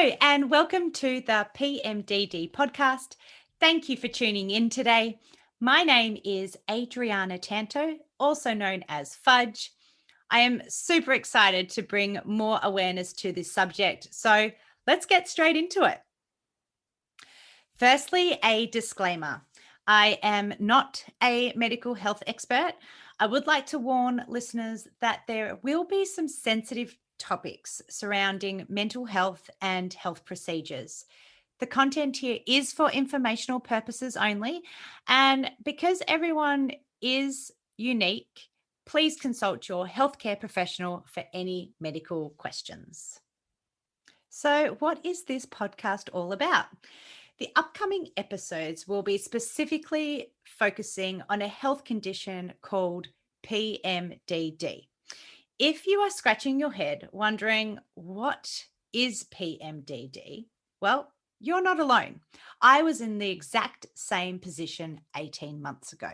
and welcome to the PMDD Podcast. Thank you for tuning in today. My name is Adriana Tanto, also known as Fudge. I am super excited to bring more awareness to this subject, so let's get straight into it. Firstly, a disclaimer. I am not a medical health expert. I would like to warn listeners that there will be some sensitive topics surrounding mental health and health procedures. The content here is for informational purposes only, and because everyone is unique, please consult your healthcare professional for any medical questions. So, what is this podcast all about? The upcoming episodes will be specifically focusing on a health condition called PMDD. If you are scratching your head wondering what is PMDD, well, you're not alone. I was in the exact same position 18 months ago.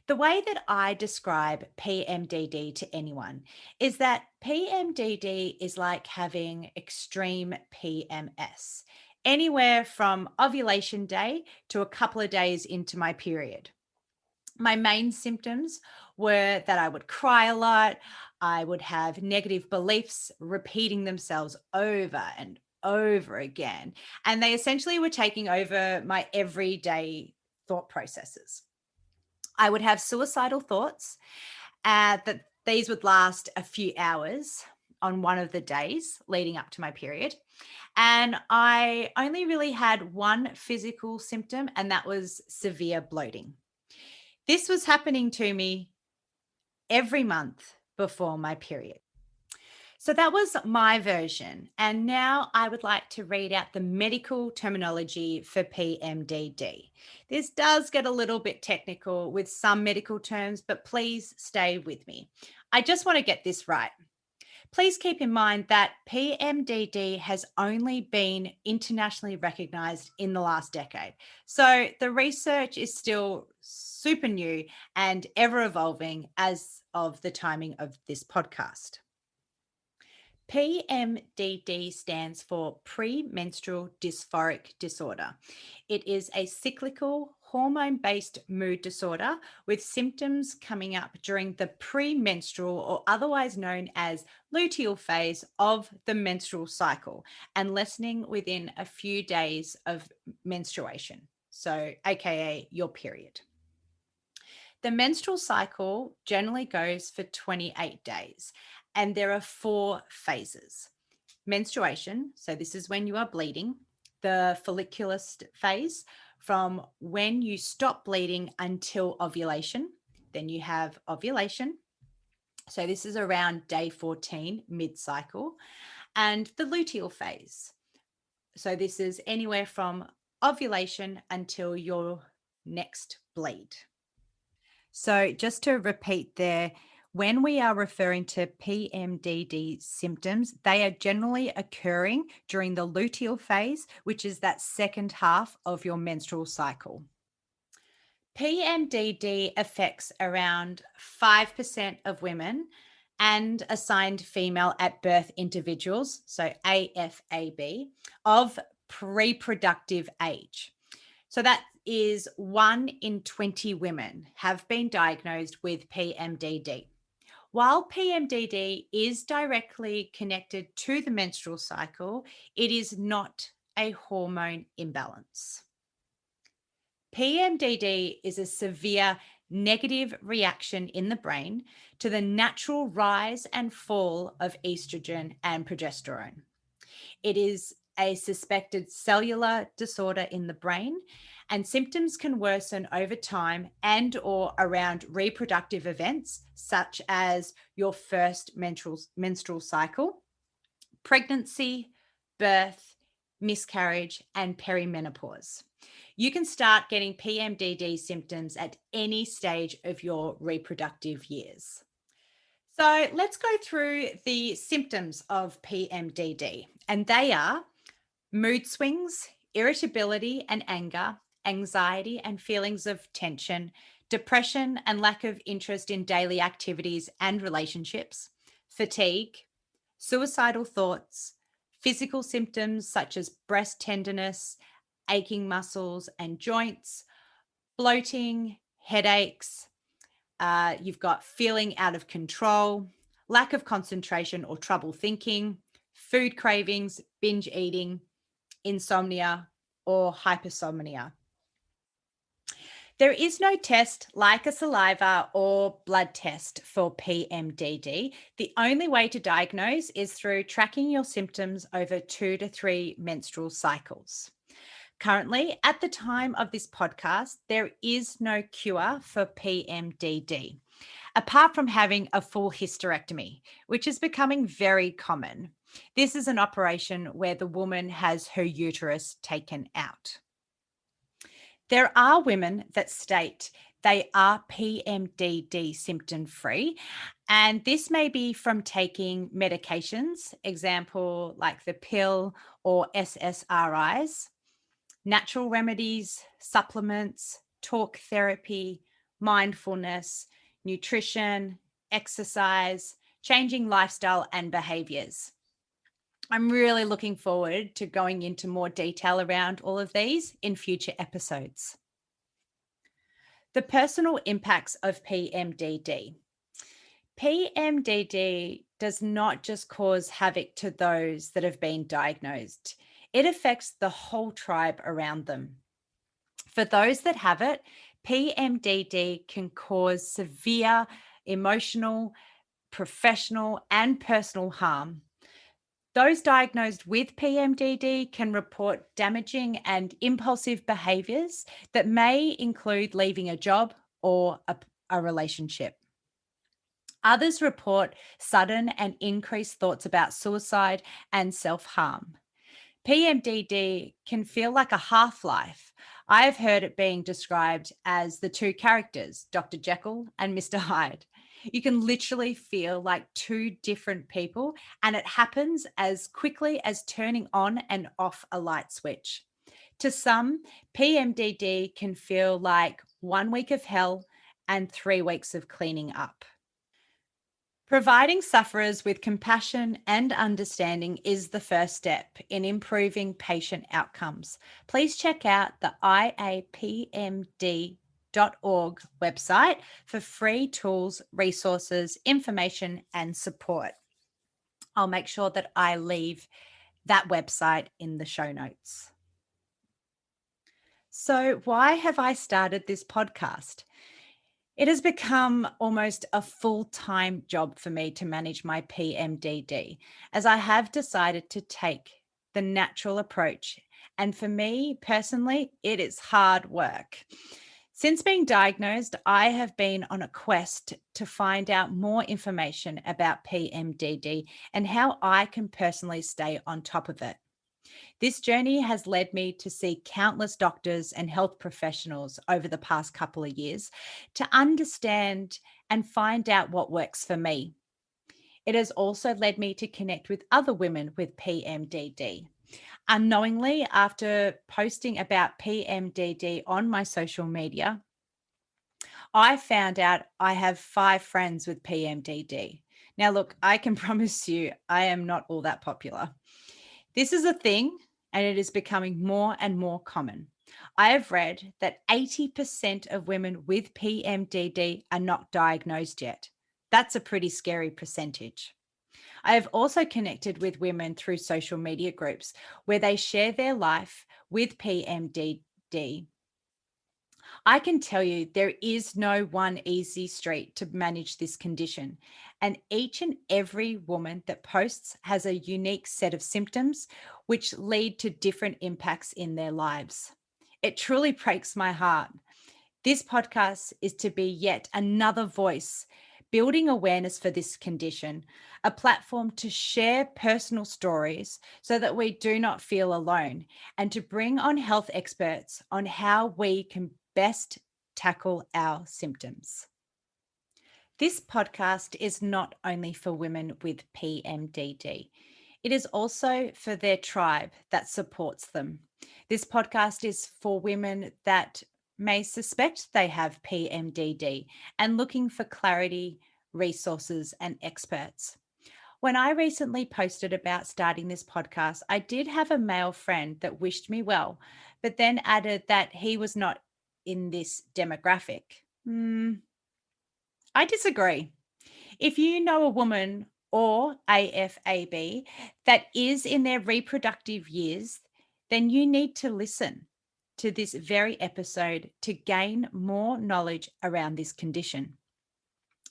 The way that I describe PMDD to anyone is that PMDD is like having extreme PMS, anywhere from ovulation day to a couple of days into my period. My main symptoms were that I would cry a lot, I would have negative beliefs repeating themselves over and over again, and they essentially were taking over my everyday thought processes. I would have suicidal thoughts that these would last a few hours on one of the days leading up to my period. And I only really had one physical symptom, and that was severe bloating. This was happening to me every month before my period. So that was my version. And now I would like to read out the medical terminology for PMDD. This does get a little bit technical with some medical terms, but please stay with me. I just want to get this right. Please keep in mind that PMDD has only been internationally recognized in the last decade. So the research is still super new and ever evolving as of the timing of this podcast. PMDD stands for Premenstrual Dysphoric Disorder. It is a cyclical hormone-based mood disorder with symptoms coming up during the premenstrual or otherwise known as luteal phase of the menstrual cycle and lessening within a few days of menstruation, so aka your period. The menstrual cycle generally goes for 28 days, and there are 4 phases. Menstruation, so this is when you are bleeding. The follicular phase, from when you stop bleeding until ovulation. Then you have ovulation. So this is around day 14, mid-cycle. And the luteal phase. So this is anywhere from ovulation until your next bleed. So just to repeat there, when we are referring to PMDD symptoms, they are generally occurring during the luteal phase, which is that second half of your menstrual cycle. PMDD affects around 5% of women and assigned female at birth individuals, so AFAB, of reproductive age. So that is 1 in 20 women have been diagnosed with PMDD. While PMDD is directly connected to the menstrual cycle, it is not a hormone imbalance. PMDD is a severe negative reaction in the brain to the natural rise and fall of estrogen and progesterone. It is a suspected cellular disorder in the brain, and symptoms can worsen over time and or around reproductive events such as your first menstrual cycle, pregnancy, birth, miscarriage, and perimenopause. You can start getting PMDD symptoms at any stage of your reproductive years. So let's go through the symptoms of PMDD, and they are mood swings, irritability and anger, anxiety and feelings of tension, depression and lack of interest in daily activities and relationships, fatigue, suicidal thoughts, Physical symptoms such as breast tenderness, aching muscles and joints, bloating, headaches. You've got feeling out of control, lack of concentration or trouble thinking, food cravings, binge eating, insomnia, or hypersomnia. There is no test like a saliva or blood test for PMDD. The only way to diagnose is through tracking your symptoms over 2 to 3 menstrual cycles. Currently, at the time of this podcast, there is no cure for PMDD, apart from having a full hysterectomy, which is becoming very common. This is an operation where the woman has her uterus taken out. There are women that state they are PMDD symptom free, and this may be from taking medications, example like the pill or SSRIs, natural remedies, supplements, talk therapy, mindfulness, nutrition, exercise, changing lifestyle and behaviors. I'm really looking forward to going into more detail around all of these in future episodes. The personal impacts of PMDD. PMDD does not just cause havoc to those that have been diagnosed. It affects the whole tribe around them. For those that have it, PMDD can cause severe emotional, professional, and personal harm. Those diagnosed with PMDD can report damaging and impulsive behaviors that may include leaving a job or a relationship. Others report sudden and increased thoughts about suicide and self-harm. PMDD can feel like a half-life. I have heard it being described as the two characters, Dr. Jekyll and Mr. Hyde. You can literally feel like two different people, and it happens as quickly as turning on and off a light switch. To some, PMDD can feel like 1 week of hell and 3 weeks of cleaning up. Providing sufferers with compassion and understanding is the first step in improving patient outcomes. Please check out the iapmd.org website for free tools, resources, information, and support. I'll make sure that I leave that website in the show notes. So, why have I started this podcast? It has become almost a full-time job for me to manage my PMDD, as I have decided to take the natural approach. And for me personally, it is hard work. Since being diagnosed, I have been on a quest to find out more information about PMDD and how I can personally stay on top of it. This journey has led me to see countless doctors and health professionals over the past couple of years to understand and find out what works for me. It has also led me to connect with other women with PMDD. Unknowingly, after posting about PMDD on my social media, I found out I have 5 friends with PMDD. Now, look, I can promise you I am not all that popular. This is a thing, and it is becoming more and more common. I have read that 80% of women with PMDD are not diagnosed yet. That's a pretty scary percentage. I have also connected with women through social media groups where they share their life with PMDD. I can tell you there is no one easy street to manage this condition, and each and every woman that posts has a unique set of symptoms which lead to different impacts in their lives. It truly breaks my heart. This podcast is to be yet another voice, building awareness for this condition, a platform to share personal stories so that we do not feel alone, and to bring on health experts on how we can best tackle our symptoms. This podcast is not only for women with PMDD, it is also for their tribe that supports them. This podcast is for women that may suspect they have PMDD and looking for clarity, resources, and experts. When I recently posted about starting this podcast, I did have a male friend that wished me well, but then added that he was not in this demographic. I disagree. If you know a woman or AFAB that is in their reproductive years, then you need to listen to this very episode to gain more knowledge around this condition.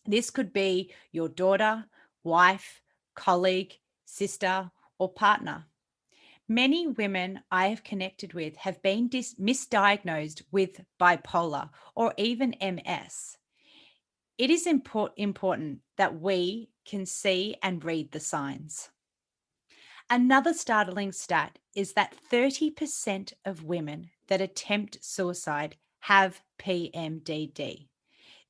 This could be your daughter, wife, colleague, sister, or partner. Many women I have connected with have been misdiagnosed with bipolar or even MS. It is important that we can see and read the signs. Another startling stat is that 30% of women that attempt suicide have PMDD.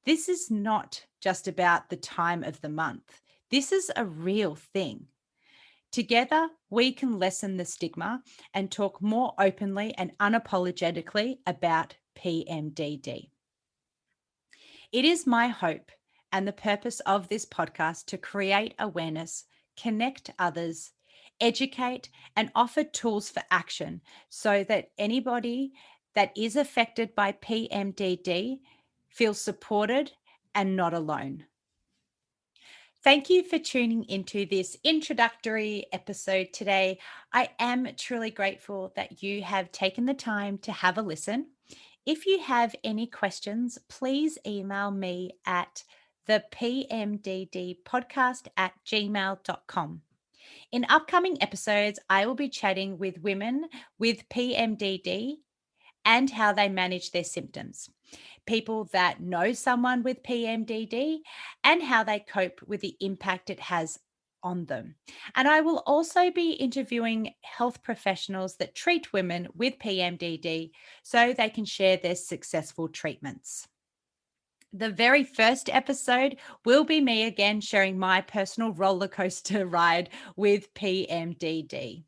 This is not just about the time of the month. This is a real thing. Together, we can lessen the stigma and talk more openly and unapologetically about PMDD. It is my hope and the purpose of this podcast to create awareness, connect others, educate, and offer tools for action so that anybody that is affected by PMDD feels supported and not alone. Thank you for tuning into this introductory episode today. I am truly grateful that you have taken the time to have a listen. If you have any questions, please email me at the PMDD podcast at gmail.com. In upcoming episodes, I will be chatting with women with PMDD and how they manage their symptoms, people that know someone with PMDD, and how they cope with the impact it has on them. And I will also be interviewing health professionals that treat women with PMDD so they can share their successful treatments. The very first episode will be me again sharing my personal roller coaster ride with PMDD.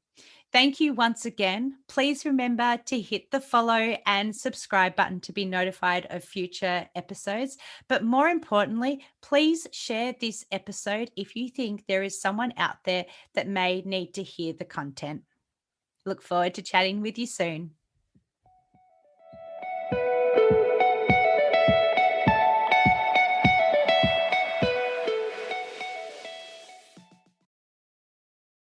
Thank you once again. Please remember to hit the follow and subscribe button to be notified of future episodes. But more importantly, please share this episode if you think there is someone out there that may need to hear the content. Look forward to chatting with you soon.